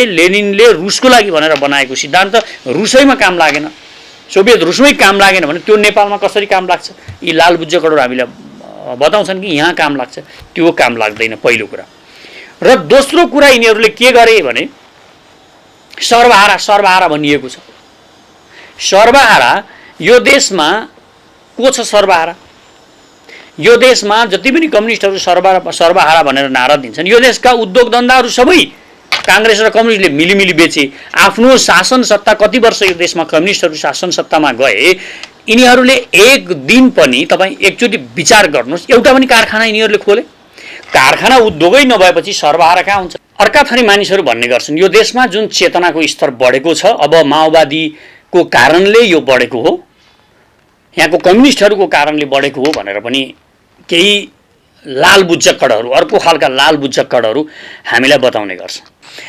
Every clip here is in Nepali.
लेनिनले रुसको लागि भनेर बनाएको सिद्धान्त रुसैमा काम लागेन, सोभियत रुसमै काम लागेन भने त्यो नेपालमा कसरी काम लाग्छ? यी लाल बुज्जकहरू हामीलाई बताउँछन् कि यहाँ काम लाग्छ, त्यो काम लाग्दैन पहिलो कुरा। र दोस्रो कुरा यिनीहरूले के गरे भने सर्वहारा भनिएको छ। सर्वहारा यो देशमा को छ? सर्वहारा यो देशमा जति पनि कम्युनिस्टहरू सर्वहारा भनेर नारा दिन्छन्, यो देशका उद्योग धन्दाहरू सबै काङ्ग्रेस र कम्युनिस्टले मिलिमिली बेचे। आफ्नो शासन सत्ता कति वर्ष यो देशमा कम्युनिस्टहरू शासन सत्तामा गए, यिनीहरूले एक दिन पनि तपाईँ एकचोटि विचार गर्नुहोस् एउटा पनि कारखाना यिनीहरूले खोले? कारखाना उद्योगै नभएपछि सर्वहारा कहाँ हुन्छ? अर्का थरी मानिसहरू भन्ने गर्छन् यो देशमा जुन चेतनाको स्तर बढेको छ, अब माओवादीको कारणले यो बढेको हो, यहाँको कम्युनिस्टहरूको कारणले बढेको हो भनेर पनि केही लाल बुज्जक्कडहरू, अर्को खालका लाल बुज्जक्कडहरू हामीलाई बताउने गर्छ।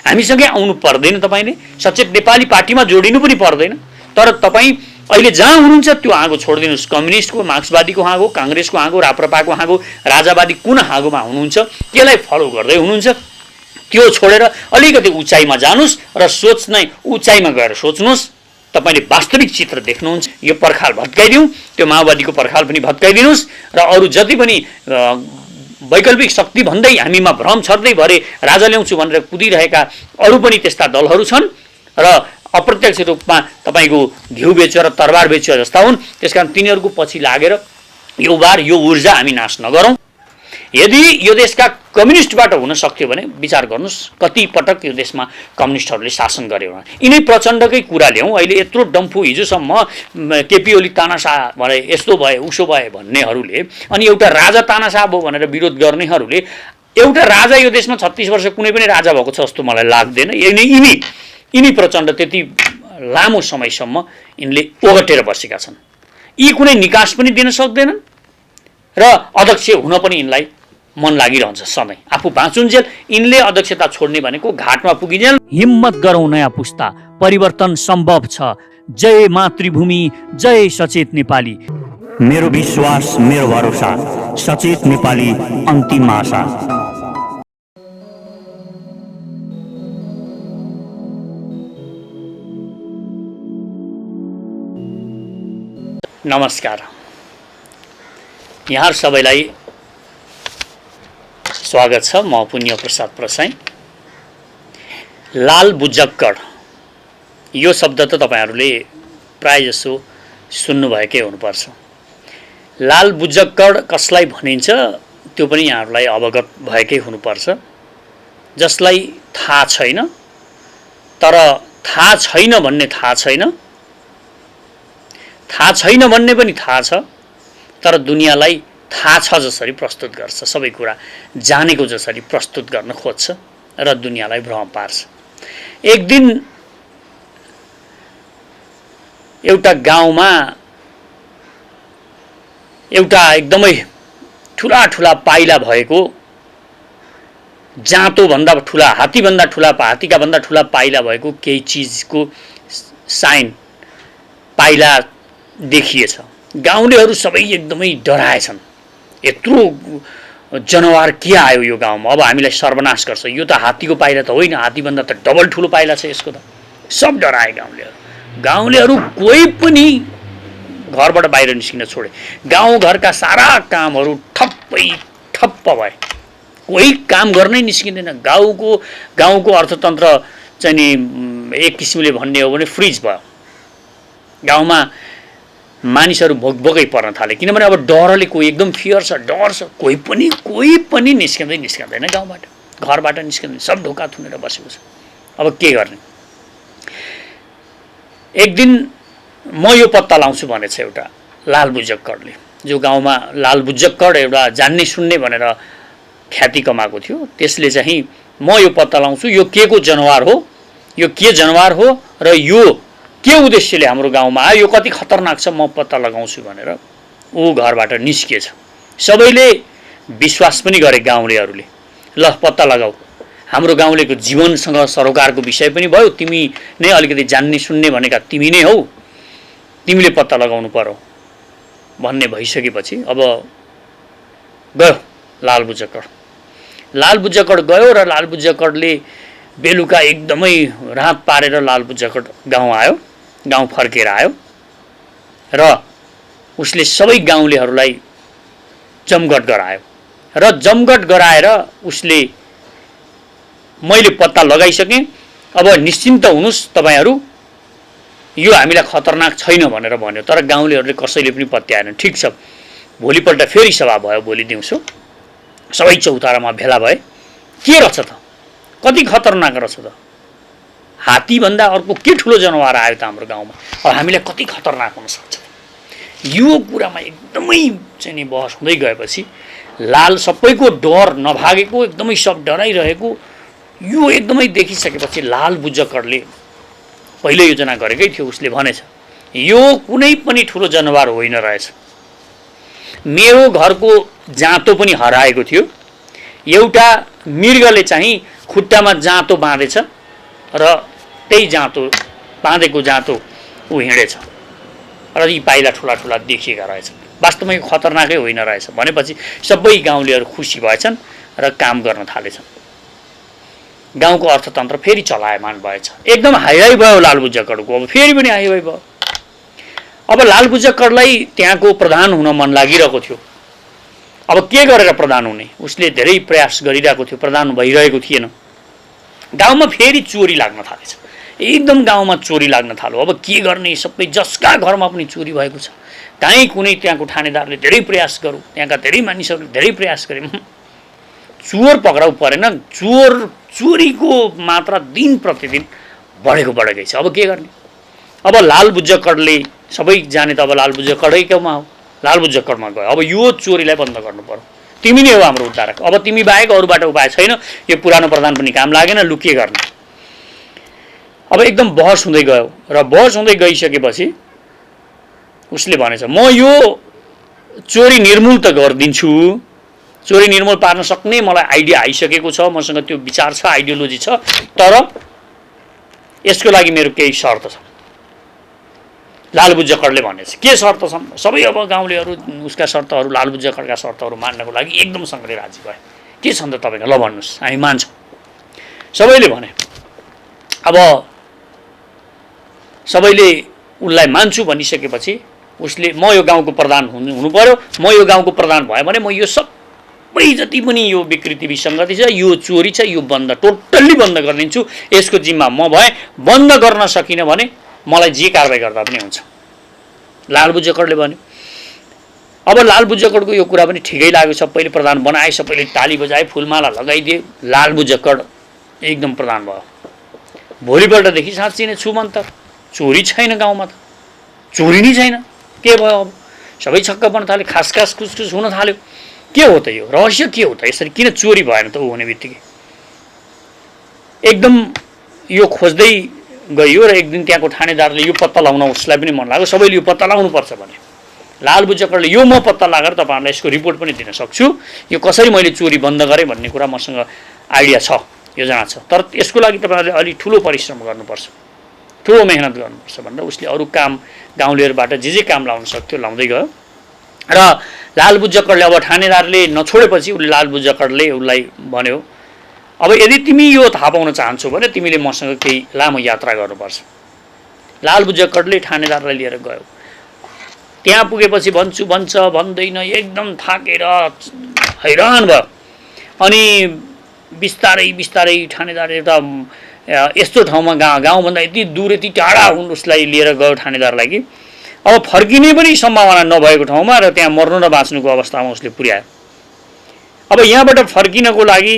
हामीसँगै आउनु पर्दैन, तपाईँले सचेत नेपाली पार्टीमा जोडिनु पनि पर्दैन, तर तपाईँ अहिले जहाँ हुनुहुन्छ त्यो हाँगो छोडिदिनुहोस्। कम्युनिस्टको, मार्क्सवादीको हाँगो, काङ्ग्रेसको हाँगो, राप्रपाको हाँगो, राजावादी कुन हाँगोमा हुनुहुन्छ त्यसलाई फलो गर्दै हुनुहुन्छ, त्यो छोडेर अलिकति उचाइमा जानुस् र सोच्नै उचाइमा गएर सोच्नुहोस्। तपाईँले वास्तविक चित्र देख्नुहुन्छ। यो पर्खाल भत्काइदिउँ, त्यो माओवादीको पर्खाल पनि भत्काइदिनुहोस् र अरू जति पनि वैकल्पिक शक्ति भन्दै हामीमा भ्रम छर्दै भरे राजा ल्याउँछु भनेर कुदिरहेका अरू पनि त्यस्ता दलहरू छन् र अप्रत्यक्ष रूपमा तपाईँको घिउ बेच्यो र तरबार बेच्यो जस्ता हुन्। त्यसकारण तिनीहरूको पछि लागेर यो बार यो ऊर्जा हामी नाश नगरौँ। यदि यो देशका कम्युनिस्टबाट हुन सक्थ्यो भने विचार गर्नुहोस् कति पटक यो देशमा कम्युनिस्टहरूले शासन गर्यो। यिनै प्रचण्डकै कुरा ल्याउँ। अहिले यत्रो डम्फु हिजोसम्म केपी ओली तानाशाह भए, यस्तो भए उसो भए भन्नेहरूले, अनि एउटा राजा तानाशाह भयो भनेर विरोध गर्नेहरूले, एउटा राजा यो देशमा 36 वर्ष कुनै पनि राजा भएको छ जस्तो मलाई लाग्दैन। यिनी प्रचण्ड त्यति लामो समयसम्म यिनले ओगटेर बसेका छन्। यी कुनै निकास पनि दिन सक्दैनन् र अध्यक्ष हुन पनि यिनलाई मन लागिरहन्छ सधैँ। आफू बाँचुन्जेल यिनले अध्यक्षता छोड्ने भनेको घाटमा पुगिन्जेल। हिम्मत गरौँ नयाँ पुस्ता, परिवर्तन सम्भव छ। जय मातृभूमि, जय सचेत नेपाली। मेरो विश्वास, मेरो भरोसा, सचेत नेपाली अन्तिम आशा। नमस्कार, यहाँ सबैलाई स्वागत छ। म पुण्य प्रसाद प्रसाई। लाल बुज्जक्कड यो शब्द त तपाईहरूले प्राय जसो सुन्नुभएकै हुनुपर्छ। लाल बुज्जक्कड कसलाई भनिन्छ त्यो पनि यहाँहरूलाई अवगत भएकै हुनुपर्छ। जसलाई थाहा छैन, तर थाहा छैन भन्ने थाहा छैन, थाहा छैन भन्ने पनि थाहा छ, तर दुनियाँलाई थाहा छ जसरी प्रस्तुत गर्छ, सबै कुरा जानेको जसरी प्रस्तुत गर्न खोज्छ र दुनियाँलाई भ्रम पार्छ। एक दिन एउटा गाउँमा एउटा एकदमै ठुला ठुला पाइला भएको, जाँतोभन्दा ठुला, हात्तीका भन्दा ठुला पाइला भएको केही चिजको साइन पाइला देखिएछ। गाउँलेहरू सबै एकदमै डराएछन्। यत्रो जनावर के आयो यो गाउँमा, अब हामीलाई सर्वनाश गर्छ, यो त हात्तीको पाइला त होइन, हात्तीभन्दा त डबल ठुलो पाइला छ यसको त। सब डराए गाउँलेहरू कोही पनि घरबाट बाहिर निस्किन छोडे। गाउँघरका सारा कामहरू ठप्प भए, कोही काम गर्नै निस्किँदैन। गाउँको अर्थतन्त्र चाहिँ नि एक किसिमले भन्ने हो भने फ्रिज भयो। गाउँमा मानिसहरू भोकभोकै पर्न थाले, किनभने अब डरले कोही एकदम फियर छ, डर छ, कोही पनि निस्किँदैन गाउँबाट, घरबाट निस्किँदैन, सब ढोका थुनेर बसेको छ। अब के गर्ने? एक दिन म यो पत्ता लाउँछु भनेछ एउटा लाल बुज्जक्कडले, जो गाउँमा लाल बुज्जक्कड एउटा जान्ने सुन्ने भनेर ख्याति कमाएको थियो। त्यसले चाहिँ म यो पत्ता लाउँछु यो के को जनावर हो, यो के जनावर हो र यो के उद्देश्यले हाम्रो गाउँमा आयो, यो कति खतरनाक छ, म पत्ता लगाउँछु भनेर ऊ घरबाट निस्किएछ। सबैले विश्वास पनि गरे गाउँलेहरूले, ल पत्ता लगाऊ, हाम्रो गाउँलेको जीवनसँग सरोकारको विषय पनि भयो, तिमी नै अलिकति जान्ने सुन्ने भनेका तिमी नै हौ, तिमीले पत्ता लगाउनु पर्यो भन्ने भइसकेपछि अब गयो लाल बुज्जक्कड गयो र लाल बुज्जक्कडले बेलुका एकदमै रात पारेर लालबुज्जाकट गाउँ आयो, गाउँ फर्केर आयो र उसले सबै गाउँलेहरूलाई जमघट गरायो र जमघट गराएर उसले मैले पत्ता लगाइसकेँ, अब निश्चिन्त हुनुहोस् तपाईहरू, यो हामीलाई खतरनाक छैन भनेर भन्यो। तर गाउँलेहरूले कसैले पनि पत्याएन। ठिक छ, भोलिपल्ट फेरि सभा भयो। भोलि दिउँसो सबै चौतारामा भेला भए। के रहेछ त, कति खतरनाक रहेछ त, हात्तीभन्दा अर्को के ठुलो जनावर आयो त हाम्रो गाउँमा, अब हामीलाई कति खतरनाक हुनसक्छ। यो कुरामा एकदमै चाहिँ नि बहस हुँदै गएपछि लाल सबैको डर नभागेको, एकदमै सब डराइरहेको, यो एकदमै देखिसकेपछि लालबुज्जकरले पहिले योजना गरेकै थियो। उसले भनेछ यो कुनै पनि ठुलो जनावर होइन रहेछ, मेरो घरको जाँतो पनि हराएको थियो, एउटा मृगले चाहिँ खुट्टामा जाँतो बाँधेछ र त्यही जाँतो बाँधेको जाँतो ऊ हिँडेछ र यी पाइला ठुला ठुला देखिएका रहेछन्, वास्तवमै खतरनाकै होइन रहेछ भनेपछि सबै गाउँलेहरू खुसी भएछन् र काम गर्न थालेछन्। गाउँको अर्थतन्त्र फेरि चलायमान भएछ। एकदम हाइहाई भयो लालबुज्जाकरको, अब फेरि पनि हाइहाई भयो। अब लालबुज्जाकरलाई त्यहाँको प्रधान हुन मन लागिरहेको थियो। अब के गरेर प्रधान हुने, उसले धेरै प्रयास गरिरहेको थियो, प्रधान भइरहेको थिएन। गाउँमा फेरि चोरी लाग्न थालेछ, एकदम गाउँमा चोरी लाग्न थाल्यो। अब के गर्ने, सबै जसका घरमा पनि चोरी भएको छ। काहीँ कुनै त्यहाँको ठानेदारले धेरै प्रयास गरौँ, त्यहाँका धेरै मानिसहरूले धेरै प्रयास गरे, चोर पक्राउ परेन। चोरीको मात्रा दिन प्रतिदिन बढेको बढेकै छ। अब के गर्ने, अब लालबुज्जाकरले सबै जाने त अब लालबुज्जाकरैकोमा हो, लालबुज्जाकरमा गयो। अब यो चोरीलाई बन्द गर्नु पर्यो, तिमी नै हो हाम्रो उद्धारक, अब तिमी बाहेक अरूबाट उपाय छैन, यो पुरानो प्रधान पनि काम लागेन, लु के गर्ने। अब एकदम बहस हुँदै गयो र बहस हुँदै गइसकेपछि उसले भनेछ म यो चोरी निर्मूल त गरिदिन्छु, चोरी निर्मूल पार्न सक्ने मलाई आइडिया आइसकेको छ, मसँग त्यो विचार छ, आइडियोलोजी छ, तर यसको लागि मेरो केही शर्त छ। लालबुज्जाकरले भनेछ के शर्त छन्, सबै अब गाउँलेहरू उसका शर्तहरू, लालबुज्जाकरका शर्तहरू मान्नको लागि एकदमसँगले राजी भए। के छन् त तपाईँको, ल भन्नुहोस्, हामी मान्छौँ। सबैले भने। अब सबैले उसलाई मान्छु भनिसकेपछि उसले म यो गाउँको प्रधान हुनु पर्यो, म यो गाउँको प्रधान भयो भने म यो सबै जति पनि यो विकृति विसङ्गति छ, यो चोरी छ, यो बन्द टोटल्ली बन्द गरिदिन्छु, यसको जिम्मा म भए। बन्द गर्न सकिनँ भने मलाई जे कारबाही गर्दा पनि हुन्छ, लालबुज्जाकरले भन्यो। अब लालबुज्जाकरको यो कुरा पनि ठिकै लाग्यो, सबैले प्रधान बनाए, सबैले ताली बजाए, फुलमाला लगाइदिए, लालबुज्जाकर एकदम प्रधान भयो। भोलिपल्टदेखि साँच्ची नै छुमन्तर, चोरी छैन गाउँमा, त चोरी नै छैन। के भयो, अब सबै छक्क पर्न थाल्यो, खास खास खुसखुस हुन थाल्यो। के हो त यो रहस्य, के हो त, यसरी किन चोरी भएन त ऊ हुने बित्तिकै। एकदम यो खोज्दै गइयो र एक दिन त्यहाँको ठानेदारले यो पत्ता लगाउन उसलाई पनि मन लाग्यो, सबैले यो पत्ता लगाउनुपर्छ भने। लालबुज्जाकरले यो म पत्ता लगाएर तपाईँहरूलाई यसको रिपोर्ट पनि दिन सक्छु, यो कसरी मैले चोरी बन्द गरेँ भन्ने कुरा मसँग आइडिया छ, योजना छ, तर यसको लागि तपाईँहरूले अलिक ठुलो परिश्रम गर्नुपर्छ, ठुलो मेहनत गर्नुपर्छ भनेर उसले अरू काम गाउँलेहरूबाट जे काम लाउन सक्थ्यो लाउँदै गयो। र लालबुज्जाकरले अब ठानेदारले नछोडेपछि उसले लालबुज्जाकरले उसलाई भन्यो अब यदि तिमी यो थाहा पाउन चाहन्छौ भने तिमीले मसँग केही लामो यात्रा गर्नुपर्छ। लालबुज्जाकरले ठानेदारलाई लिएर गयो। त्यहाँ पुगेपछि भन्छ भन्दैन, एकदम थाकेर हैरान भयो। अनि बिस्तारै बिस्तारै ठानेदार एउटा यस्तो ठाउँमा गाउँभन्दा यति दूर, यति टाढा उसलाई लिएर गयो ठानेदारलाई कि अब फर्किने पनि सम्भावना नभएको ठाउँमा र त्यहाँ मर्नु र बाँच्नुको अवस्थामा उसले पुर्यायो। अब यहाँबाट फर्किनको लागि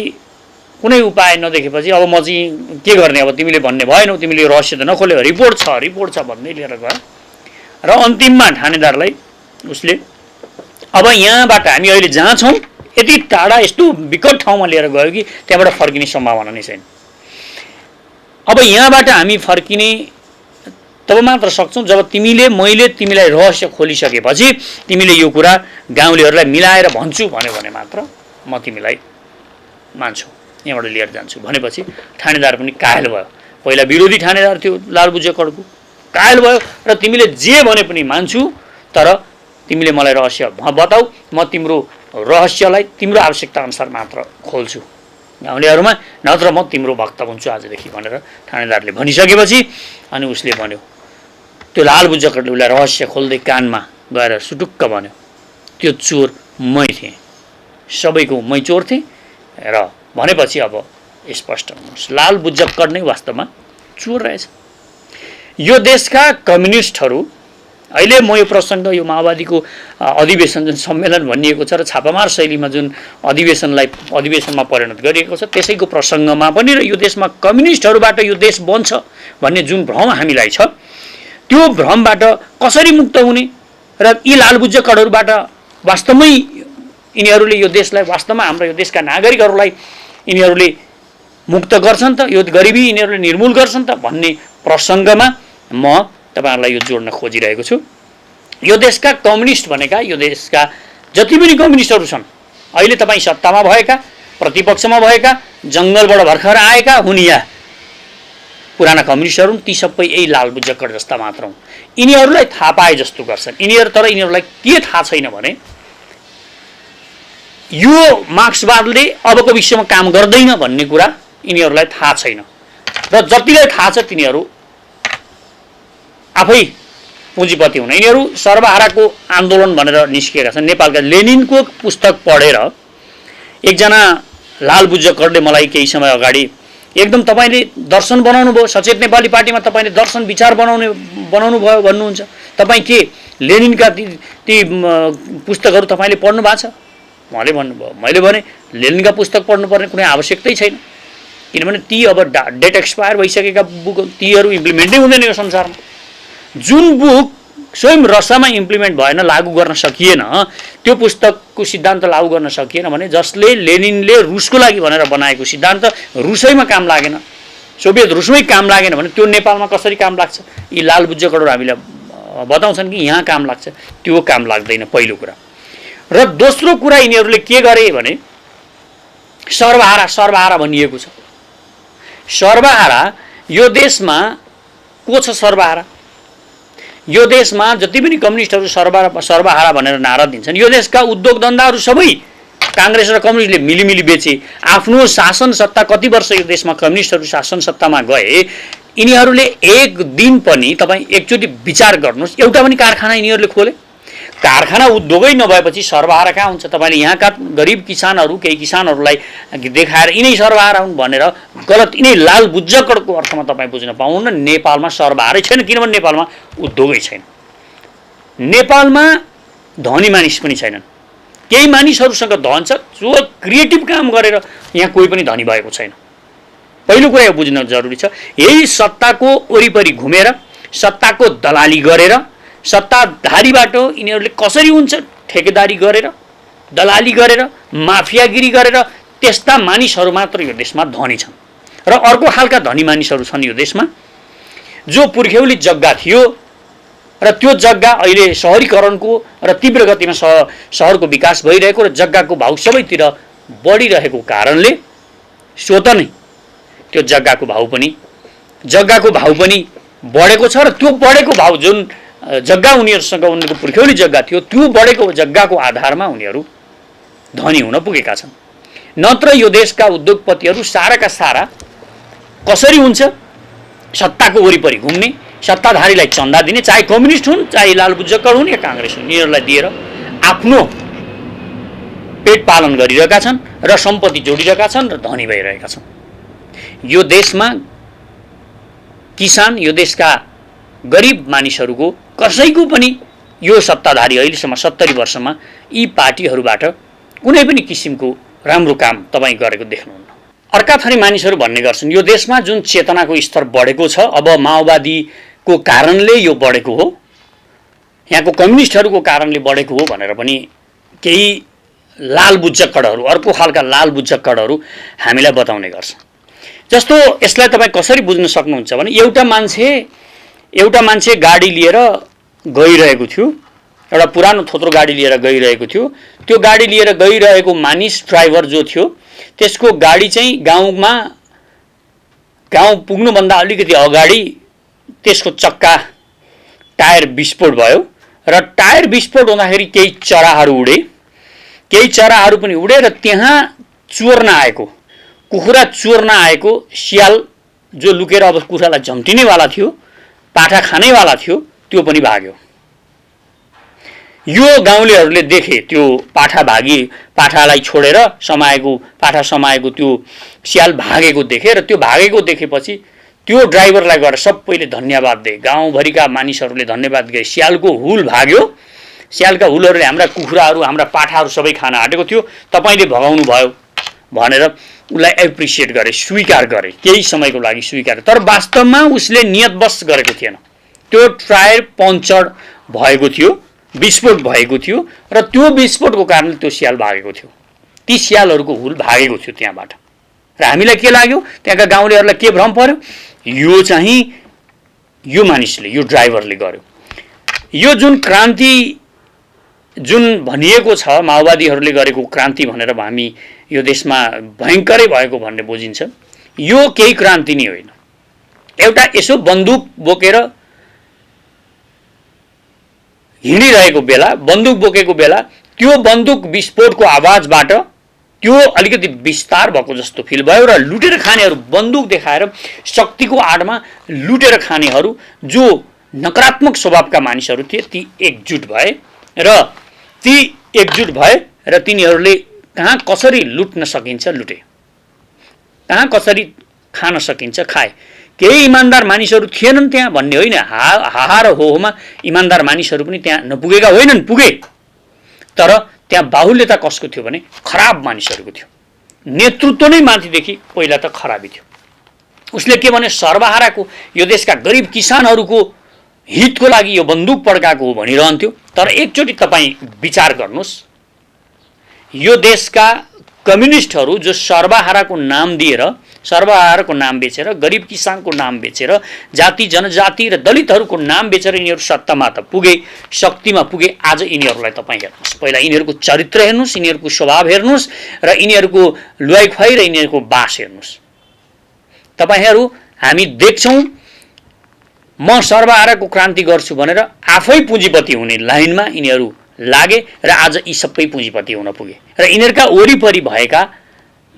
कुनै उपाय नदेखेपछि अब म चाहिँ के गर्ने, अब तिमीले भन्ने भएनौ, तिमीले यो रहस्य त नखोल्यौ, रिपोर्ट छ भन्दै लिएर गयो। र अन्तिममा ठानेदारलाई उसले अब यहाँबाट हामी अहिले जहाँ छौँ यति टाढा यस्तो विकट ठाउँमा लिएर गयो कि त्यहाँबाट फर्किने सम्भावना नै छैन। अब यहाँबाट हामी फर्किने तब मात्र सक्छौँ जब मैले तिमीलाई रहस्य खोलिसकेपछि तिमीले यो कुरा गाउँलेहरूलाई मिलाएर भन्छु भन्यो भने मात्र म तिमीलाई मान्छु, यहाँबाट लिएर जान्छु भनेपछि ठानेदार पनि कायल भयो। पहिला विरोधी ठानेदार थियो लालबुज्जाकरको, कायल भयो र तिमीले जे भने पनि मान्छु, तर तिमीले मलाई रहस्य बताऊ, म तिम्रो रहस्यलाई तिम्रो आवश्यकता अनुसार मात्र खोल्छु गाउँलेहरूमा, नत्र म तिम्रो भक्त हुन्छु आजदेखि भनेर थानेदारले भनिसकेपछि अनि उसले भन्यो, त्यो लालबुज्जकरले उसलाई रहस्य खोल्दै कानमा गएर सुटुक्क भन्यो, त्यो चोर मै थिएँ, सबैको मै चोर थिएँ र भनेपछि अब स्पष्ट हुनुहोस्, लालबुज्जकर नै वास्तवमा चोर रहेछ। यो देशका कम्युनिस्टहरू अहिले म यो प्रसङ्ग, यो माओवादीको अधिवेशन जुन सम्मेलन भनिएको छ र छापामार शैलीमा जुन अधिवेशनमा परिणत गरिएको छ त्यसैको प्रसङ्गमा पनि र यो देशमा कम्युनिस्टहरूबाट यो देश बन्छ भन्ने जुन भ्रम हामीलाई छ त्यो भ्रमबाट कसरी मुक्त हुने र यी लालबुज्जकरहरूबाट वास्तवमै यिनीहरूले यो देशलाई, वास्तवमा हाम्रो यो देशका नागरिकहरूलाई यिनीहरूले मुक्त गर्छन् त, यो गरिबी यिनीहरूले निर्मूल गर्छन् त भन्ने प्रसङ्गमा म तपाईँहरूलाई यो जोड्न खोजिरहेको छु। यो देशका कम्युनिस्ट भनेका, यो देशका जति पनि कम्युनिस्टहरू छन्, अहिले तपाईँ सत्तामा भएका, प्रतिपक्षमा भएका, जङ्गलबाट भर्खर आएका हुन् या पुराना कम्युनिस्टहरू, ती सबै यही लालबुज्जकर जस्ता मात्र हुन्। यिनीहरूलाई थाहा पाए जस्तो गर्छन् तर यिनीहरूलाई के थाहा छैन भने यो मार्क्सवादले अबको विश्वमा काम गर्दैन भन्ने कुरा यिनीहरूलाई थाहा छैन र जतिलाई थाहा छ तिनीहरू आफै पुँजीपति हुन्। यिनीहरू सर्वहाराको आन्दोलन भनेर निस्किएका छन्। नेपालका लेनिनको पुस्तक पढेर एकजना लालबुज्जकरले मलाई केही समय अगाडि एकदम तपाईँले दर्शन बनाउनु भयो, सचेत नेपाली पार्टीमा तपाईँले दर्शन विचार बनाउनु भयो भन्नुहुन्छ, तपाईँ के लेनिनका ती पुस्तकहरू तपाईँले पढ्नु भएको छ? उहाँले भन्नुभयो, मैले भने लेनिनका पुस्तक पढ्नुपर्ने कुनै आवश्यकतै छैन, किनभने ती अब डेट एक्सपायर भइसकेका बुक, तीहरू इम्प्लिमेन्टै हुँदैन यो संसारमा। जुन बुक स्वयं रसामा इम्प्लिमेन्ट भएन, लागू गर्न सकिएन, त्यो पुस्तकको सिद्धान्त लागू गर्न सकिएन भने जसले लेनिनले रुसको लागि भनेर बनाएको सिद्धान्त रुसैमा काम लागेन, सोभियत रुसमै काम लागेन भने त्यो नेपालमा कसरी काम लाग्छ? यी लालबुज्जकरहरू हामीलाई बताउँछन् कि यहाँ काम लाग्छ, त्यो काम लाग्दैन पहिलो कुरा। र दोस्रो कुरा यिनीहरूले के गरे भने सर्वहारा भनिएको छ। सर्वहारा, यो देशमा को छ सर्वहारा? यो देशमा जति पनि कम्युनिस्टहरू सर्वहारा भनेर नारा दिन्छन्, यो देशका उद्योग धन्दाहरू सबै काङ्ग्रेस र कम्युनिस्टले मिलिमिली बेचे। आफ्नो शासन सत्ता, कति वर्ष यो देशमा कम्युनिस्टहरू शासन सत्तामा गए, यिनीहरूले एक दिन पनि तपाईँ एकचोटि विचार गर्नुहोस्, एउटा पनि कारखाना यिनीहरूले खोले? कारखाना उद्योगै नभएपछि सर्वहारा कहाँ हुन्छ? तपाईँले यहाँका गरिब किसानहरू, केही किसानहरूलाई देखाएर यिनै सर्वहारा हुन् भनेर गलत, यिनै लालबुज्जकरको अर्थमा तपाईँ बुझ्न पाउनुहुन्न। नेपालमा सर्वहारै छैन, किनभने नेपालमा उद्योगै छैन। नेपालमा धनी मानिस पनि छैनन्। केही मानिसहरूसँग धन छ जो क्रिएटिभ काम गरेर यहाँ कोही पनि धनी भएको छैन। पहिलो कुरा यो बुझ्न जरुरी छ। यही सत्ताको वरिपरि घुमेर, सत्ताको दलाली गरेर, सत्ताधारीबाट यिनीहरूले कसरी हुन्छ ठेकेदारी गरेर, दलाली गरेर, माफियागिरी गरेर, त्यस्ता मानिसहरू मात्र यो देशमा धनी छन्। र अर्को खालका धनी मानिसहरू छन् यो देशमा जो पुर्ख्यौली जग्गा थियो र त्यो जग्गा अहिले सहरीकरणको र तीव्र गतिमा सहरको विकास भइरहेको र जग्गाको भाउ सबैतिर बढिरहेको कारणले स्वत नै त्यो जग्गाको भाउ पनि बढेको छ र त्यो बढेको भाउ जुन जग्गा उनीहरूसँग उनीहरूको पुर्ख्यौली जग्गा थियो त्यो बढेको जग्गाको आधारमा उनीहरू धनी हुन पुगेका छन्। नत्र यो देशका उद्योगपतिहरू साराका सारा कसरी हुन्छ? सत्ताको वरिपरि घुम्ने, सत्ताधारीलाई चन्दा दिने, चाहे कम्युनिस्ट हुन्, चाहे लालबुज्जकर हुन् या काङ्ग्रेस हुन्, यिनीहरूलाई दिएर आफ्नो पेट पालन गरिरहेका छन् र सम्पत्ति जोडिरहेका छन् र धनी भइरहेका छन्। यो देशमा किसान, यो देशका गरिब मानिसहरूको कसैको पनि यो सत्ताधारी अहिलेसम्म 70 वर्षमा यी पार्टीहरूबाट कुनै पनि किसिमको राम्रो काम तपाईँ गरेको देख्नुहुन्न। अर्का थरी मानिसहरू भन्ने गर्छन् यो देशमा जुन चेतनाको स्तर बढेको छ, अब माओवादीको कारणले यो बढेको हो, यहाँको कम्युनिस्टहरूको कारणले बढेको हो भनेर पनि केही लालबुज्जकरहरू, अर्को खालका लालबुज्जकरहरू हामीलाई बताउने गर्छन्। जस्तो यसलाई तपाईँ कसरी बुझ्न सक्नुहुन्छ भने एउटा मान्छे गाडी लिएर गइरहेको थियो, एउटा पुरानो थोत्रो गाडी लिएर गइरहेको थियो। त्यो गाडी लिएर गइरहेको मानिस, ड्राइभर जो थियो, त्यसको गाडी चाहिँ गाउँ पुग्नुभन्दा अलिकति अगाडि त्यसको चक्का टायर विस्फोट भयो र टायर विस्फोट हुँदाखेरि केही चराहरू पनि उडे र त्यहाँ चोर्न आएको कुखुरा चोर्न आएको सियाल जो लुकेर अब कुखुरालाई झम्टिनेवाला थियो, पाठा खानेवाला थियो, त्यो पनि भाग्यो। यो गाउँलेहरूले देखे त्यो पाठालाई छोडेर पाठा समाएको त्यो सियाल भागेको देखे र त्यो भागेको देखेपछि त्यो ड्राइभरलाई गएर सबैले धन्यवाद दिए। गाउँभरिका मानिसहरूले धन्यवाद दिए। सियालको हुल भाग्यो, सियालका हुलहरूले हाम्रा कुखुराहरू हाम्रा पाठाहरू सबै खान आँटेको थियो, तपाईँले भगाउनु भयो भनेर उसलाई एप्रिसिएट गरे, स्वीकार गरे, केही समयको लागि स्वीकार। तर वास्तवमा उसले नियतवश गरेको थिएन। त्यो टायर पङ्चर भएको थियो, विस्फोट भएको थियो र त्यो विस्फोटको कारणले त्यो सियाल भागेको थियो। ती सियालहरूको हुल भागेको थियो त्यहाँबाट। र हामीलाई के लाग्यो, त्यहाँका गाउँलेहरूलाई के भ्रम पर्यो, यो चाहिँ यो मानिसले, यो ड्राइभरले गर्यो। यो जुन क्रान्ति जुन भनिएको छ माओवादीहरूले गरेको क्रान्ति भनेर हामी यो देशमा भयङ्करै भएको भन्ने बुझिन्छ, यो केही क्रान्ति नै होइन। एउटा यसो बन्दुक बोकेर हिँडिरहेको बेला, बन्दुक बोकेको बेला त्यो बन्दुक विस्फोटको आवाजबाट त्यो अलिकति विस्तार भएको जस्तो फिल भयो र लुटेर खानेहरू, बन्दुक देखाएर शक्तिको आडमा लुटेर खानेहरू जो नकारात्मक स्वभावका मानिसहरू थिए ती एकजुट भए र तिनीहरूले कहाँ कसरी लुट्न सकिन्छ लुटे, कहाँ कसरी खान सकिन्छ खाए। केही इमान्दार मानिसहरू थिएनन् त्यहाँ भन्ने होइन, हाहा र होमा इमान्दार मानिसहरू पनि त्यहाँ नपुगेका होइनन्, पुगे। तर त्यहाँ बाहुल्यता कसको थियो भने खराब मानिसहरूको थियो। नेतृत्व नै माथिदेखि पहिला त खराबी थियो। उसले के भने सर्वहाराको यो देशका गरिब किसानहरूको हितको लागि यो बन्दुक पड्काएको हो भनिरहन्थ्यो। तर एकचोटि तपाईँ विचार गर्नुहोस्, यो देशका कम्युनिस्टहरू जो सर्वहाराको नाम दिएर, सर्वहाराको नाम बेचेर, गरिब किसानको नाम बेचेर, जाति जनजाति र दलितहरूको नाम बेचेर यिनीहरू सत्तामा त पुगे, शक्तिमा पुगे। आज यिनीहरूलाई तपाईँ हेर्नुहोस्, पहिला यिनीहरूको चरित्र हेर्नुहोस्, यिनीहरूको स्वभाव हेर्नुहोस् र यिनीहरूको लुवाई खुवाई र यिनीहरूको बास हेर्नुहोस्। तपाईँहरू हामी देख्छौँ, म सर्वहाराको क्रान्ति गर्छु भनेर आफै पुँजीपति हुने लाइनमा यिनीहरू लागे र आज यी सबै पुँजीपति हुन पुगे। र यिनीहरूका वरिपरि भएका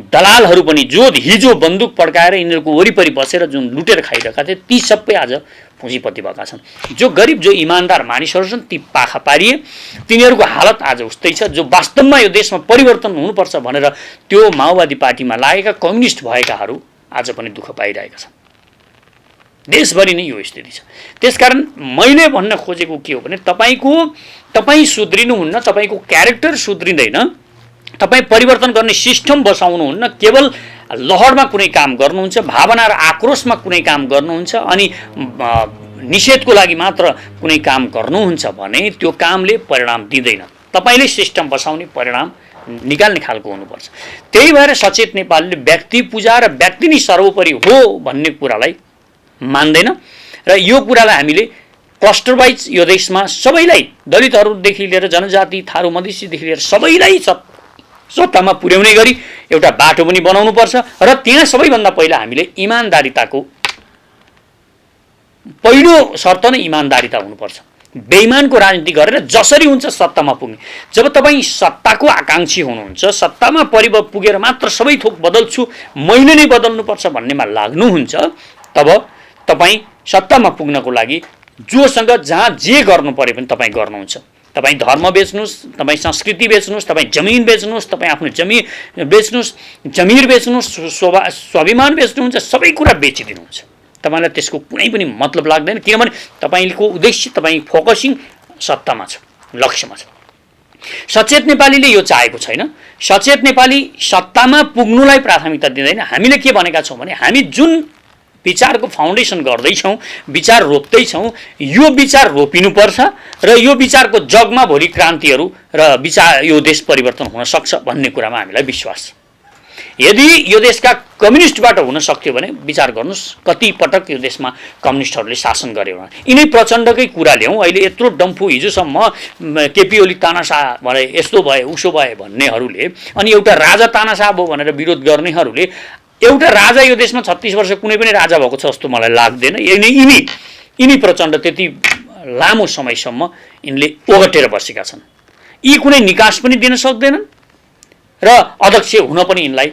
दलालहरू पनि जो हिजो बन्दुक पड्काएर यिनीहरूको वरिपरि बसेर जुन लुटेर खाइरहेका थिए ती सबै आज पुँजीपति भएका छन्। जो गरिब, जो इमान्दार मानिसहरू छन् ती पाखा पारिए। तिनीहरूको हालत आज उस्तै छ। जो वास्तवमा यो देशमा परिवर्तन हुनुपर्छ भनेर त्यो माओवादी पार्टीमा लागेका कम्युनिस्ट भएकाहरू आज पनि दुःख पाइरहेका छन्। देशभरि नै यो स्थिति छ। त्यसकारण मैले भन्न खोजेको के हो भने तपाईँ सुध्रिनुहुन्न, तपाईँको क्यारेक्टर सुध्रिँदैन, तपाईँ परिवर्तन गर्ने सिस्टम बसाउनुहुन्न, केवल लहरमा कुनै काम गर्नुहुन्छ, भावना र आक्रोशमा कुनै काम गर्नुहुन्छ अनि निषेधको लागि मात्र कुनै काम गर्नुहुन्छ भने त्यो कामले परिणाम दिँदैन। तपाईँले सिस्टम बसाउने, परिणाम निकाल्ने खालको हुनुपर्छ। त्यही भएर सचेत नेपालले व्यक्ति पूजा र व्यक्ति नै सर्वोपरि हो भन्ने कुरालाई मान्दैन र यो कुरालाई हामीले क्लस्टर वाइज यो देशमा सबैलाई, दलितहरूदेखि लिएर जनजाति, थारू मधेसीदेखि लिएर सबैलाई सत्तामा पुर्याउने गरी एउटा बाटो पनि बनाउनुपर्छ। र त्यहाँ सबैभन्दा पहिला हामीले इमान्दारिताको पहिलो शर्त नै इमान्दारिता हुनुपर्छ। बेइमानको राजनीति गरेर जसरी हुन्छ सत्तामा पुग्ने। जब तपाईँ सत्ताको आकाङ्क्षी हुनुहुन्छ, सत्तामा पुगेर मात्र सबै थोक बदल्छु, मैले नै बदल्नुपर्छ भन्नेमा लाग्नुहुन्छ, तब तपाईँ सत्तामा पुग्नको लागि जोसँग जहाँ जे गर्नु पर्यो पनि तपाईँ गर्नुहुन्छ। तपाईँ धर्म बेच्नुहोस्, तपाईँ संस्कृति बेच्नुहोस्, तपाईँ जमिन बेच्नुहोस्, तपाईँ आफ्नो जमिन बेच्नुहोस्, जमिर बेच्नुहोस्, स्वाभिमान बेच्नुहुन्छ, सबै कुरा बेचिदिनुहुन्छ। तपाईँलाई त्यसको कुनै पनि मतलब लाग्दैन, किनभने तपाईँको उद्देश्य, तपाईँ फोकसिङ सत्तामा छ, लक्ष्यमा छ। सचेत नेपालीले यो चाहेको छैन। सचेत नेपाली सत्तामा पुग्नुलाई प्राथमिकता दिँदैन। हामीले के भनेका छौँ भने हामी जुन विचारको फाउन्डेसन गर्दैछौँ, विचार रोप्दैछौँ, यो विचार रोपिनुपर्छ र यो विचारको जगमा भोलि क्रान्तिहरू र विचार यो देश परिवर्तन हुन सक्छ भन्ने कुरामा हामीलाई विश्वास छ। यदि यो देशका कम्युनिस्टबाट हुन सक्थ्यो भने विचार गर्नुहोस्, कति पटक यो देशमा कम्युनिस्टहरूले शासन गरे होला। यिनै प्रचण्डकै कुरा ल्याउँ, अहिले यत्रो डम्फु हिजोसम्म केपी ओली तानाशाह भए, यस्तो भए, उसो भए भन्नेहरूले, अनि एउटा राजा तानाशाह भयो भनेर विरोध गर्नेहरूले, एउटा राजा यो देशमा 36 वर्ष कुनै पनि राजा भएको छ जस्तो मलाई लाग्दैन। यिनी प्रचण्ड त्यति लामो समयसम्म यिनले ओगटेर बसेका छन्। यी कुनै निकास पनि दिन सक्दैनन् र अध्यक्ष हुन पनि यिनलाई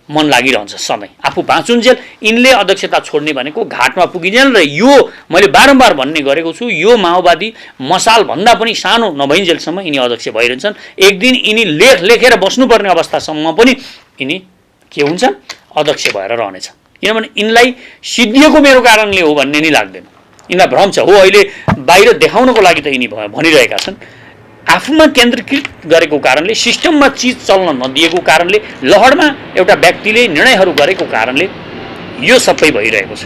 मन लागिरहन्छ सधैँ। आफू बाँचुन्जेल यिनले अध्यक्षता छोड्ने भनेको घाटमा पुगिन्जेल र यो मैले बारम्बार भन्ने गरेको छु, यो माओवादी मसालभन्दा पनि सानो नभइन्जेलसम्म यिनी अध्यक्ष भइरहन्छन्। एक दिन यिनी लेखेर बस्नुपर्ने अवस्थासम्म पनि यिनी के हुन्छन्, अध्यक्ष भएर रहनेछ। किनभने यिनलाई सिद्धिएको मेरो कारणले हो भन्ने नि लाग्दैन। यिनलाई भ्रम छ। हो, अहिले बाहिर देखाउनको लागि त यिनी भनिरहेका छन्, आफूमा केन्द्रीकृत गरेको कारणले, सिस्टममा चिज चल्न नदिएको कारणले, लहरमा एउटा व्यक्तिले निर्णयहरू गरेको कारणले यो सबै भइरहेको छ।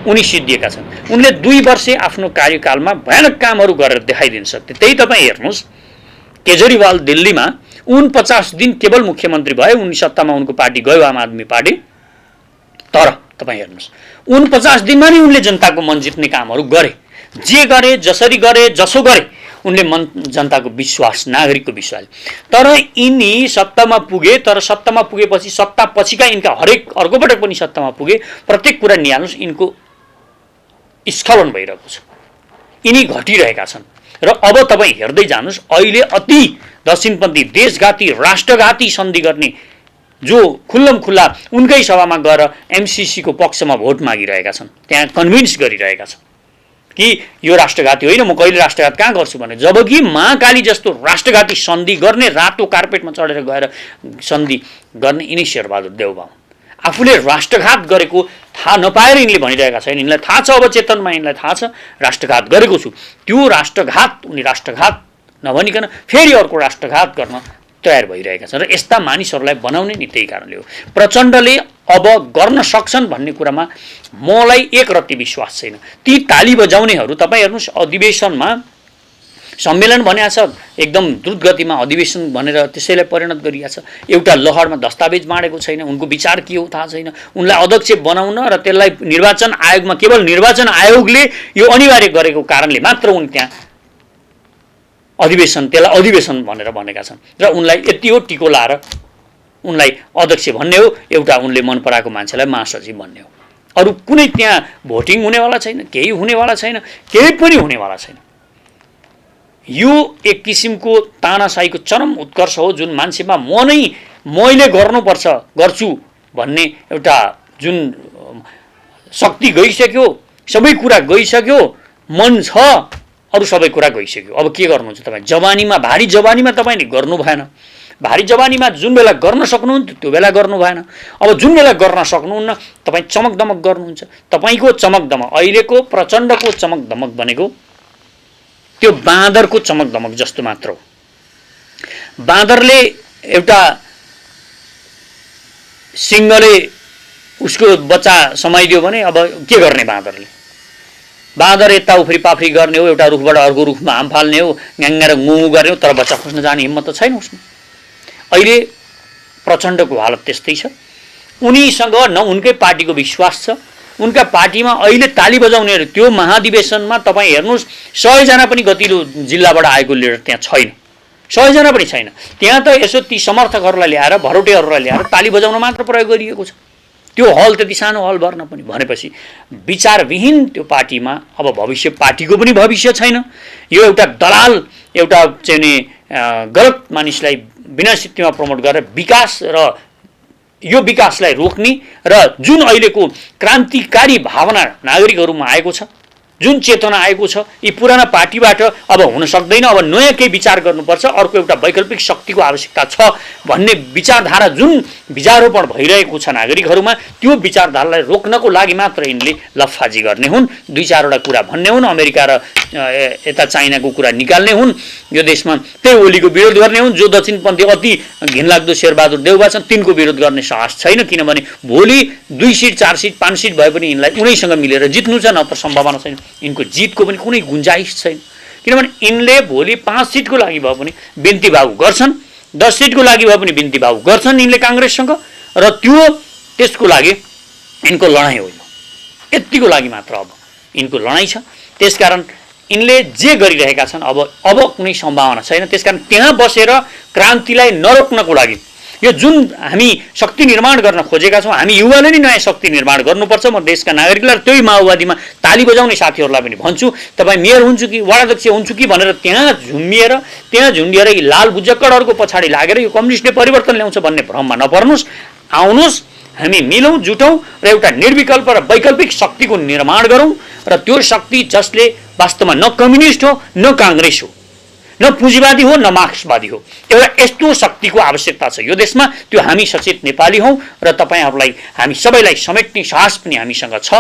उनी सिद्धिएका छन्। उनले 2 वर्ष आफ्नो कार्यकालमा भयानक कामहरू गरेर देखाइदिन सक्थे। त्यही तपाईँ हेर्नुहोस्, केजरीवाल दिल्लीमा 49 दिन केवल मुख्यमन्त्री भए, उनी सत्तामा उनको पार्टी गयो, आम आदमी पार्टी। तर तपाईँ हेर्नुहोस्, 49 दिनमा नै उनले जनताको मन जित्ने कामहरू गरे। जे गरे, जसरी गरे, जसो गरे, उनले जनताको विश्वास, नागरिकको विश्वास। तर यिनी सत्तामा पुगे, तर सत्तामा पुगेपछि सत्ता पछिका यिनका हरेक अर्को पटक पनि सत्तामा पुगे, प्रत्येक कुरा निहाल्नुहोस् यिनको स्खलन भइरहेको छ। यिनी घटिरहेका छन्। र अब तपाईँ हेर्दै जानुहोस्, अहिले अति दक्षिणपन्थी, देशघाती, राष्ट्रघाती सन्धि गर्ने जो खुल्लम खुल्ला उनकै सभामा गएर एमसिसीको पक्षमा भोट मागिरहेका छन्, त्यहाँ कन्भिन्स गरिरहेका छन् कि यो राष्ट्रघाती होइन, म कहिले राष्ट्रघात कहाँ गर्छु भने। जबकि महाकाली जस्तो राष्ट्रघाती सन्धि गर्ने, रातो कार्पेटमा चढेर गएर सन्धि गर्ने यिनी शेरबहादुर देउवा हुन्। आफूले राष्ट्रघात गरेको थाहा नपाएर यिनले भनिरहेका छैन। यिनलाई थाहा छ, अब चेतनमा यिनलाई थाहा छ राष्ट्रघात गरेको छु। त्यो राष्ट्रघात उनी राष्ट्रघात नभनिकन फेरि अर्को राष्ट्रघात गर्न तयार भइरहेका छन्। र यस्ता मानिसहरूलाई बनाउने नि त्यही कारणले हो। प्रचण्डले अब गर्न सक्छन् भन्ने कुरामा मलाई एक रत्ती विश्वास छैन। ती ताली बजाउनेहरू, तपाईँ हेर्नुहोस्, अधिवेशनमा सम्मेलन भनेको छ, एकदम द्रुत गतिमा अधिवेशन भनेर त्यसैलाई परिणत गरिएको छ। एउटा लहरमा दस्तावेज बाँडेको छैन, उनको विचार के हो थाहा छैन। उनलाई अध्यक्ष बनाउन र त्यसलाई निर्वाचन आयोगमा, केवल निर्वाचन आयोगले यो अनिवार्य गरेको कारणले मात्र उनी त्यहाँ अधिवेशन, त्यसलाई अधिवेशन भनेर भनेका छन्। र उनलाई यति हो टिको लाएर उनलाई अध्यक्ष भन्ने हो, एउटा उनले मन पराएको मान्छेलाई महासचिव भन्ने हो। अरू कुनै त्यहाँ भोटिङ हुनेवाला छैन, केही हुनेवाला छैन, केही पनि हुनेवाला छैन। यो एक किसिमको तानाशाहीको चरम उत्कर्ष हो, जुन मान्छेमा मैले गर्नुपर्छ, गर्छु भन्ने एउटा जुन शक्ति गइसक्यो, सबै कुरा गइसक्यो, मन छ, अरू सबै कुरा गइसक्यो। अब के गर्नुहुन्छ तपाईँ? जवानीमा, भारी जवानीमा तपाईँले गर्नु भएन। भारी जवानीमा जुन बेला गर्न सक्नुहुन्थ्यो त्यो बेला गर्नु भएन। अब जुन बेला गर्न सक्नुहुन्न तपाईँ चमकदमक गर्नुहुन्छ। तपाईँको चमकदमक, अहिलेको प्रचण्डको चमकदमक भनेको त्यो बाँदरको चमकदमक जस्तो मात्र हो। बाँदरले एउटा सिंहले उसको बच्चा समाइदियो भने अब के गर्ने? बाँदर यता उफ्री पाफ्री गर्ने हो, एउटा रुखबाट अर्को रुखमा हाम फाल्ने हो, ग्याङ्गा र गुँ गर्ने हो, तर बच्चा खोज्न जाने हिम्मत त छैन उसमा। अहिले प्रचण्डको हालत त्यस्तै छ। उनीसँग न उनकै पार्टीको विश्वास छ। उनका पार्टीमा अहिले ताली बजाउनेहरू, त्यो महाधिवेशनमा तपाईँ हेर्नुहोस्, 100 जना पनि गतिलो जिल्लाबाट आएको लिडर त्यहाँ छैन। 100 जना पनि छैन। त्यहाँ त यसो ती समर्थकहरूलाई ल्याएर, भरोटेहरूलाई ल्याएर ताली बजाउन मात्र प्रयोग गरिएको छ। त्यो हल त्यति सानो हल भर्न पनि भनेपछि विचारविहीन त्यो पार्टीमा अब भविष्य, पार्टीको पनि भविष्य छैन। यो एउटा दलाल, एउटा चाहिँ गलत मानिसलाई बिना सित्तीमा प्रमोट गरेर विकास र यो विकासलाई रोक्ने र जुन अहिलेको क्रान्तिकारी भावना नागरिकहरूमा आएको छ, जुन चेतना आएको छ, यी पुराना पार्टीबाट अब हुन सक्दैन, अब नयाँ केही विचार गर्नुपर्छ, अर्को एउटा वैकल्पिक शक्तिको आवश्यकता छ भन्ने विचारधारा जुन विचारोपण भइरहेको छ नागरिकहरूमा, त्यो विचारधारालाई रोक्नको लागि मात्र यिनले लफाजी गर्ने हुन्, 2-4वटा कुरा भन्ने हुन्, अमेरिका र यता चाइनाको कुरा निकाल्ने हुन्, यो देशमा त्यही ओलीको विरोध गर्ने हुन्। जो दक्षिणपन्थी अति घिनलाग्दो शेरबहादुर देउवा छन्, तिनको विरोध गर्ने साहस छैन। किनभने भोलि 2 सिट, 4 सिट, 5 सिट भए पनि यिनलाई उनैसँग मिलेर जित्नु छ, नत्र सम्भावना छैन। यिनको जितको पनि कुनै गुन्जाइस छैन। किनभने यिनले भोलि 5 सिटको लागि भए पनि बिन्ती भाउ गर्छन्, 10 सिटको लागि भए पनि बिन्ती भाउ गर्छन् यिनले काङ्ग्रेससँग, र त्यसको लागि यिनको लडाइँ हो। यतिको लागि मात्र अब यिनको लडाइँ छ। त्यसकारण यिनले जे गरिरहेका छन् अब कुनै सम्भावना छैन। त्यसकारण त्यहाँ बसेर क्रान्तिलाई नरोक्नको लागि यो जुन हामी शक्ति निर्माण गर्न खोजेका छौँ, हामी युवाले नै नयाँ शक्ति निर्माण गर्नुपर्छ। म देशका नागरिकलाई त्यही माओवादीमा ताली बजाउने साथीहरूलाई पनि भन्छु, तपाईँ मेयर हुन्छु कि वडाध्यक्ष हुन्छु कि भनेर त्यहाँ झुन्डिएर लाल बुजक्कडहरूको पछाडि लागेर यो कम्युनिस्टले परिवर्तन ल्याउँछ भन्ने भ्रममा नपर्नुहोस्। आउनुहोस् हामी मिलौँ जुटौँ र एउटा निर्विकल्प र वैकल्पिक शक्तिको निर्माण गरौँ र त्यो शक्ति जसले वास्तवमा न कम्युनिस्ट हो न काङ्ग्रेस हो न पुँजीवादी हो न मार्क्सवादी हो, एउटा यस्तो शक्तिको आवश्यकता छ यो देशमा। त्यो हामी सचेत नेपाली हौँ र तपाईँहरूलाई हामी सबैलाई समेट्ने साहस पनि हामीसँग छ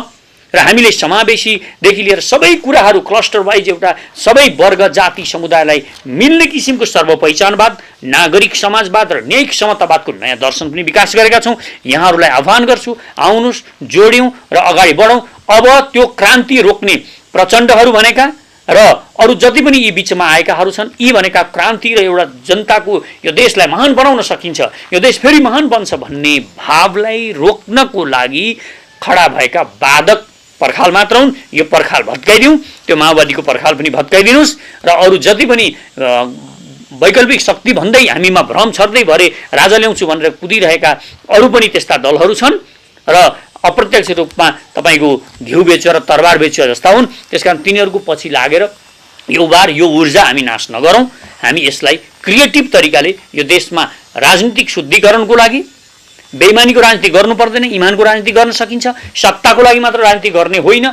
र हामीले समावेशीदेखि लिएर सबै कुराहरू क्लस्टर वाइज एउटा सबै वर्ग जाति समुदायलाई मिल्ने किसिमको सर्वपहिचानवाद, नागरिक समाजवाद र न्यायिक समतावादको नयाँ दर्शन पनि विकास गरेका छौँ। यहाँहरूलाई आह्वान गर्छु, आउनुहोस्, जोड्यौँ र अगाडि बढौँ। अब त्यो क्रान्ति रोक्ने प्रचण्डहरू भनेका र अरू जति पनि यी बिचमा आएकाहरू छन्, यी भनेका क्रान्ति र एउटा जनताको यो देशलाई महान बनाउन सकिन्छ, यो देश फेरि महान बन्छ भन्ने भावलाई रोक्नको लागि खडा भएका वादक पर्खाल मात्र हुन्। यो पर्खाल भत्काइदिउँ, त्यो माओवादीको पर्खाल पनि भत्काइदिनुहोस् र अरू जति पनि वैकल्पिक शक्ति भन्दै हामीमा भ्रम छर्दै भरे राजा ल्याउँछु भनेर कुदिरहेका अरू पनि त्यस्ता दलहरू छन् र अप्रत्यक्ष रूपमा तपाईँको घिउ बेच्यो र तरबार बेच्यो जस्ता हुन्। त्यसकारण तिनीहरूको पछि लागेर यो वार यो ऊर्जा हामी नाश नगरौँ। हामी यसलाई क्रिएटिभ तरिकाले यो देशमा राजनीतिक शुद्धिकरणको लागि बेइमानीको राजनीति गर्नु पर्दैन, इमानको राजनीति गर्न सकिन्छ। सत्ताको लागि मात्र राजनीति गर्ने होइन,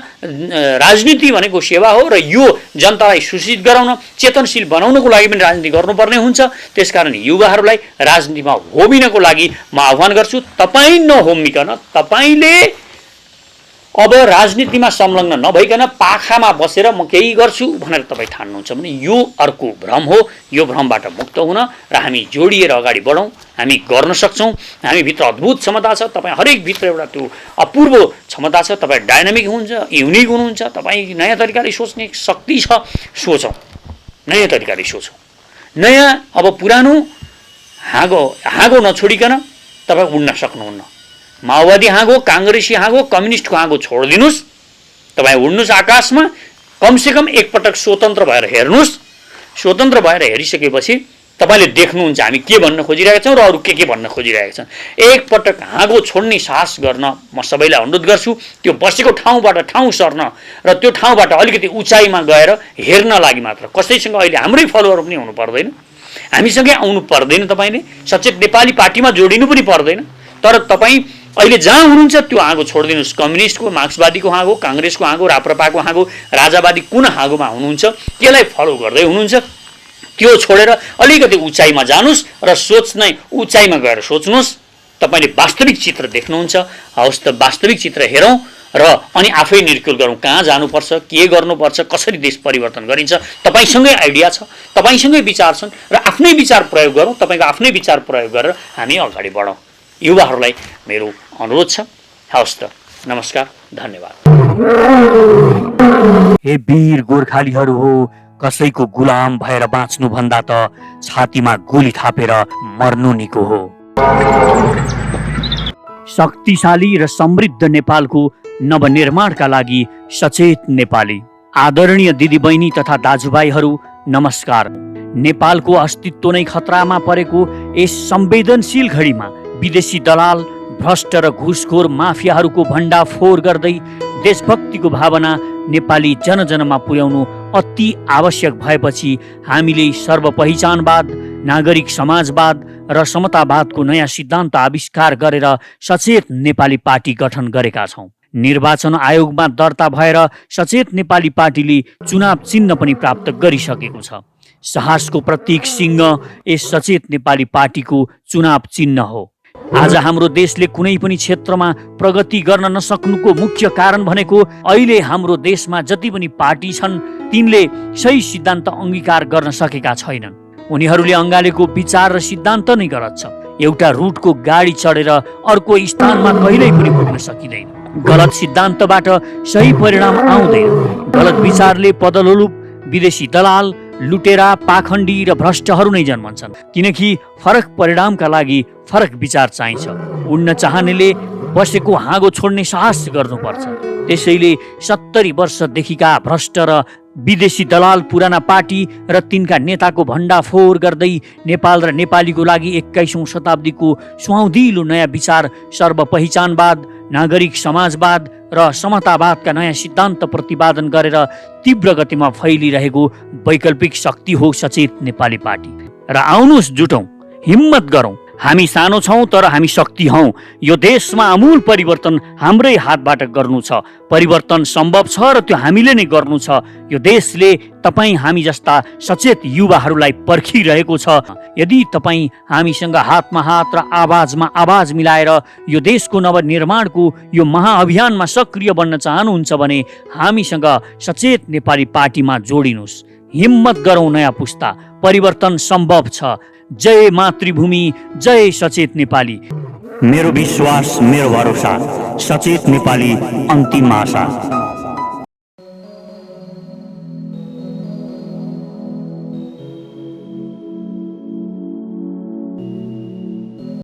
राजनीति भनेको सेवा हो र यो जनतालाई सुशिक्षित गराउन, चेतनशील बनाउनको लागि पनि राजनीति गर्नुपर्ने हुन्छ। त्यसकारण युवाहरूलाई राजनीतिमा होमिनको लागि म आह्वान गर्छु। तपाईँ नहोमिकन, तपाईँले अब राजनीतिमा संलग्न नभइकन पाखामा बसेर म केही गर्छु भनेर तपाईँ ठान्नुहुन्छ भने यो अर्को भ्रम हो। यो भ्रमबाट मुक्त हुन र हामी जोडिएर अगाडि बढौँ, हामी गर्न सक्छौँ। हामीभित्र अद्भुत क्षमता छ, तपाईँ हरेकभित्र एउटा त्यो अपूर्व क्षमता छ, तपाईँ डाइनामिक हुनुहुन्छ, युनिक हुनुहुन्छ, तपाईँ नयाँ तरिकाले सोच्ने शक्ति छ। सोचौँ, नयाँ तरिकाले सोचौँ। नयाँ अब पुरानो हाँगो नछोडिकन तपाईँ उड्न सक्नुहुन्न। माओवादी हाँगो, काङ्ग्रेसी हाँगो, कम्युनिस्टको हाँगो छोडिदिनुहोस्, तपाईँ उड्नुहोस् आकाशमा। कमसेकम एकपटक स्वतन्त्र भएर हेर्नुहोस्। स्वतन्त्र भएर हेरिसकेपछि तपाईँले देख्नुहुन्छ हामी के भन्न खोजिरहेका छौँ र अरू के भन्न खोजिरहेका छन्। एकपटक हाँगो छोड्ने साहस गर्न म सबैलाई अनुरोध गर्छु। त्यो बसेको ठाउँबाट ठाउँ सर्न र त्यो ठाउँबाट अलिकति उचाइमा गएर हेर्न लागि मात्र। कसैसँग अहिले हाम्रै फलोअर पनि हुनु पर्दैन, हामीसँगै आउनु पर्दैन, तपाईँले सचेत नेपाली पार्टीमा जोडिनु पनि पर्दैन। तर तपाईँ अहिले जहाँ हुनुहुन्छ त्यो हाँगो छोडिदिनुहोस्। कम्युनिस्टको, मार्क्सवादीको हाँगो, काङ्ग्रेसको हाँगो, राप्रपाको हाँगो, राजावादी कुन हाँगोमा हुनुहुन्छ त्यसलाई फलो गर्दै हुनुहुन्छ, त्यो छोडेर अलिकति उचाइमा जानुहोस् र सोच्नै उचाइमा गएर सोच्नुहोस्। तपाईँले वास्तविक चित्र देख्नुहुन्छ। हवस् त वास्तविक चित्र हेरौँ र अनि आफै निर्कुल गरौँ कहाँ जानुपर्छ, के गर्नुपर्छ, कसरी देश परिवर्तन गरिन्छ। तपाईँसँगै आइडिया छ, तपाईँसँगै विचार छन् र आफ्नै विचार प्रयोग गरौँ। तपाईँको आफ्नै विचार प्रयोग गरेर हामी अगाडि बढौँ। युवाहरूलाई मेरो अनुरोध छ। हवस् त, नमस्कार, धन्यवाद। हे वीर गोर्खालीहरू हो, कसैको गुलाम भएर बाँच्नुभन्दा त छातीमा गोली थापेर मर्नु निको हो। शक्तिशाली र समृद्ध नेपालको नवनिर्माणका लागि सचेत नेपाली। आदरणीय दिदीबहिनी तथा दाजुभाइहरू, नमस्कार। नेपालको अस्तित्व नै खतरामा परेको यस संवेदनशील घडीमा विदेशी दलाल, भ्रष्ट र घुसखोर माफियाहरूको भण्डाफोर गर्दै देशभक्तिको भावना नेपाली जनजनमा पुर्याउनु अति आवश्यक भएपछि हामीले सर्वपहिचानवाद, नागरिक समाजवाद र समतावादको नयाँ सिद्धान्त आविष्कार गरेर सचेत नेपाली पार्टी गठन गरेका छौँ। निर्वाचन आयोगमा दर्ता भएर सचेत नेपाली पार्टीले चुनाव चिन्ह पनि प्राप्त गरिसकेको छ। साहसको प्रतीक सिंह यस सचेत नेपाली पार्टीको चुनाव चिन्ह हो। आज हाम्रो देशले कुनै पनि क्षेत्रमा प्रगति गर्न नसक्नुको मुख्य कारण भनेको अहिले हाम्रो देशमा जति पनि पार्टी छन् तिनले सही सिद्धान्त अंगीकार गर्न सकेका छैनन्। उनीहरूले अँगालेको विचार र सिद्धान्त नै गलत छ। एउटा रुटको गाडी चढेर अर्को स्थानमा कहिल्यै पनि पुग्न सकिँदैन। गलत सिद्धान्तबाट सही परिणाम आउँदैन। गलत विचारले पदलोलुप, विदेशी दलाल, लुटेरा, पाखण्डी र भ्रष्टहरू नै जन्मन्छन्। किनकि फरक परिणामका लागि फरक विचार चाहिन्छ। उड्न चाहनेले बसेको हाँगो छोड्ने साहस गर्नुपर्छ। त्यसैले 70 वर्षदेखिका भ्रष्ट र विदेशी दलाल, पुराना पार्टी र तिनका नेताको भण्डाफोर गर्दै नेपाल र नेपालीको लागि 21औं शताब्दीको सुहाउँदिलो नयाँ विचार सर्वपहिचानवाद, नागरिक समाजवाद र समतावादका नयाँ सिद्धान्त प्रतिपादन गरेर तीव्र गतिमा फैलिरहेको वैकल्पिक शक्ति हो सचेत नेपाली पार्टी। र आउनुहोस् जुटौँ, हिम्मत गरौँ, हामी सानो छौँ तर हामी शक्ति हौँ। यो देशमा आमूल परिवर्तन हाम्रै हातबाट गर्नु छ। परिवर्तन सम्भव छ र त्यो हामीले नै गर्नु छ। यो देशले तपाईँ हामी जस्ता सचेत युवाहरूलाई पर्खिरहेको छ। यदि तपाईँ हामीसँग हातमा हात र आवाजमा आवाज मिलाएर यो देशको नवनिर्माणको यो महाअभियानमा सक्रिय बन्न चाहनुहुन्छ भने हामीसँग सचेत नेपाली पार्टीमा जोडिनुहोस्। हिम्मत गरौँ नयाँ पुस्ता, परिवर्तन सम्भव छ। जय मातृभूमि, जय सचेत नेपाली। मेरो विश्वास, मेरो भरोसा, सचेत नेपाली अन्तिम आशा।